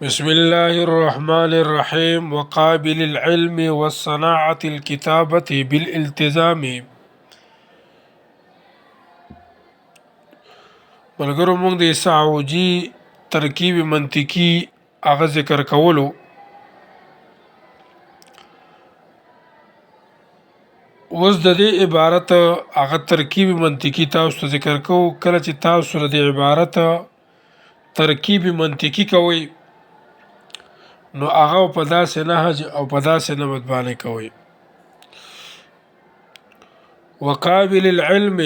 بسم الله الرحمن الرحيم وقابل العلم والصناعة الكتابة بالالتزام. ملګرو موږ د سعوجي ترکیب منطقي هغه ذکر کولو. اوس د دې عبارت هغه ترکیب منطقي تاسو ته ذکر کوو. کله چې تاسو د عبارت ترکیب منطقي کوئ نو هغه په داسې نهج او په داسې نمط باندې کوئ. وقابل العلم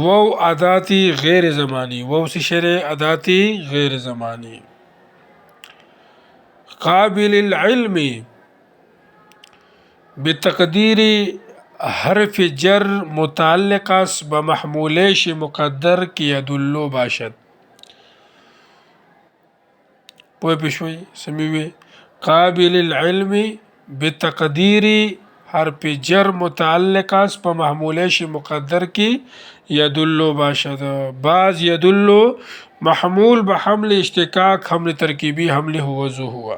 وو عاداتی غیر زمانی، وو شرع عاداتی غیر زمانی. قابل العلم بتقدیر حرف جر متعلق است به محمولش مقدر که یدلو باشد. پوه پشوی سمیوی قابل العلم بتقدیر حرف جر متعلق است به محمولش مقدر کی یدلو باشد. بعض یدلو محمول به حمل اشتقاق، حمل ترکیبی، حمل هوزو ہوا.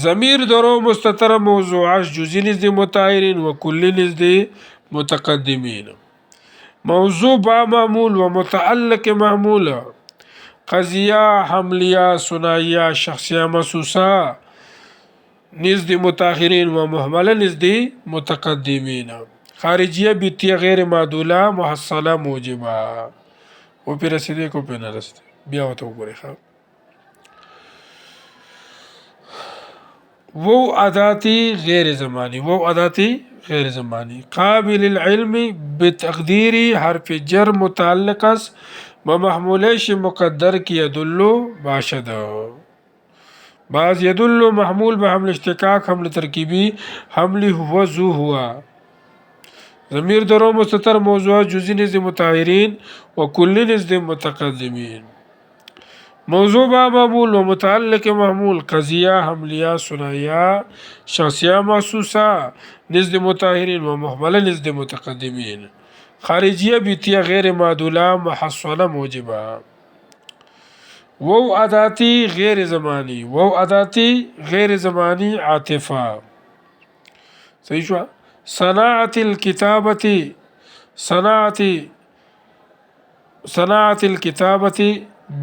ضمیر درو مستتر موضوعات جزئی نزد متعارین و کلی نزد متقدمین. موضوع با معمول و متعلق معمول، قضیہ، حملیہ، ثنائیہ، شخصیہ محسوسہ نزد متاخرین و محملہ نزد متقدمین. خارجیہ بیتیہ غیر معدولہ محصلہ موجبہ. وہ پہ رسیدے کو پہ نہ رسیدے بیا ہوتا ہو گرے خواب. وہ عاداتی غیر زمانی، وہ عاداتی غیر زمانی. قابل العلم بتقدیر حرف جر متعلق است و محمولش مقدر کی یدلو باشد. بعض یدلو محمول به حمل اشتقاق، حمل ترکیبی، حمل وضو ہوا. ضمیر درو مستتر موضوعات جزئی نزد متعارین و کلی نزد متقدمین. موضوع با معمول و متعلق معمول، قضیہ، حملیہ، ثنائیہ، شخصیہ محسوسہ نزد متاخرین و محملہ نزد متقدمین. خارجیہ بیتیہ غیر معدولہ محصلہ موجبہ. وہ عاداتی غیر زمانی، وہ عاداتی غیر زمانی عاطفہ. صحیح شو. صناعت الکتابتی، صناعت الکتابتی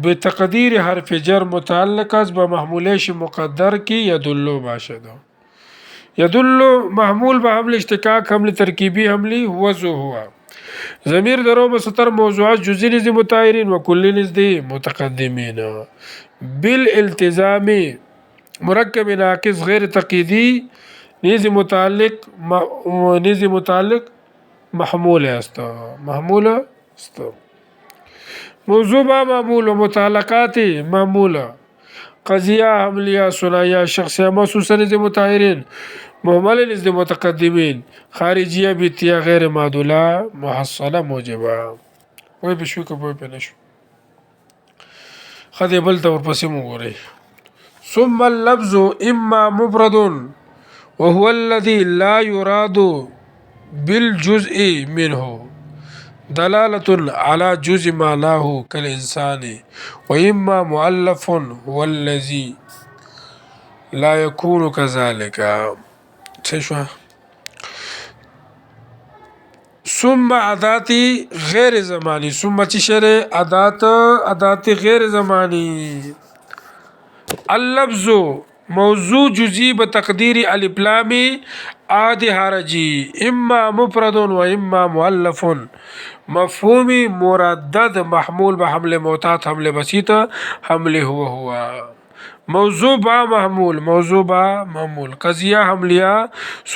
بتقدیر حرف جر متعلق است به محمولش مقدر کی یدلو باشد. یدلو محمول به حمل اشتقاق، حمل ترکیبی، حملی وضو ہوا. ضمیر درو مستتر موضوعات جزئی نزد متعارین و کلی نزد متقدمین. بالالتزام مرکب ناقص غیر تقییدی نیز متعلق محمول است، محمول است. موضوع با معمول و متعلقات معمول، قضیہ، حملیہ، ثنائیہ، شخصیہ محسوسہ نزد متعارین، محمل نزد متقدمین. خارجیہ بیتیہ غیر معدولہ محصلہ موجبہ. وہی پشو کا وہی پہ نشو خد بلتا ورپسی مگوری. ثم اللفظ اما مفرد وهو الذي لا يراد بالجزء منه دلالة على جزء معناه كالإنسان، وإما مؤلف هو الذي لا يكون كذلك. ثم عاداتی غیر زمانی، ثم چشر عادات غیر زمانی. اللفظ موضوع جزئی بتقدیر الف لام عاد حرجی، اما مفرد و اما مؤلف. مفهومی مردد محمول به حمل معتاد، حمل بسیط، حمل ہوا. موضوع با محمول، موضوع با محمول، قضیہ، حملیہ،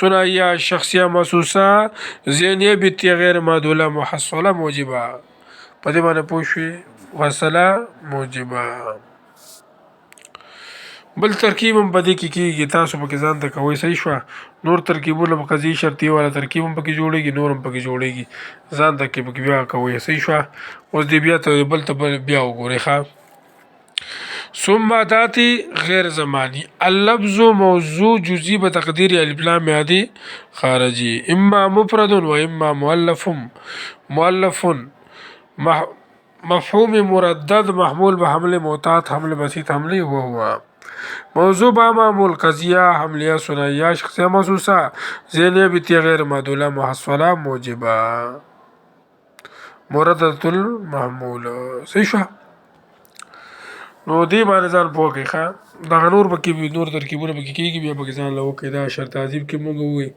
ثنائیہ، شخصیہ محسوسہ، ذہنیہ بیتیہ غیر معدولہ محصلہ موجبہ. پدې باندې پوښوي وصله موجبه. بل ترکیب هم پدې کې کېږي، تاسو پکې ځان ته کوئ. صحیح شوه. نور ترکیبونه په قضیې شرطیه والا ترکیب هم پکې جوړېږي، نور هم پکې جوړېږي، ځان ته کې پکې بیا کوئ. صحیح شوه. اوس دې بیا ته بل ته بیا وګورئ. ښه. ثم عاداتی غیر زمانی. اللفظ موضوع جزئی بتقدیر الف لام عادی خارجی، اما مفرد و اما مؤلف. مفهوم مردد محمول به حمل محتاط حمل بسيط حملی هو موضوع با معمول قضیه حملیه ثنائیه شخصیه محسوسه ذیلیه بیتیه غیر معدوله محصوله موجبه مردد المحمول. صحیح شو. نو دې باندې ځان پوه کړئ ښه. دغه نور پکې نور ترکیبونه پکې کېږي بیا پکې ځان له وکړئ. دا شرط تعظیم کې موږ ووایي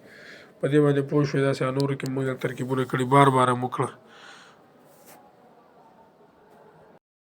په دې باندې پوه شوئ. داسې نورو کې موږ ترکیبونه کړي بار مو کړه.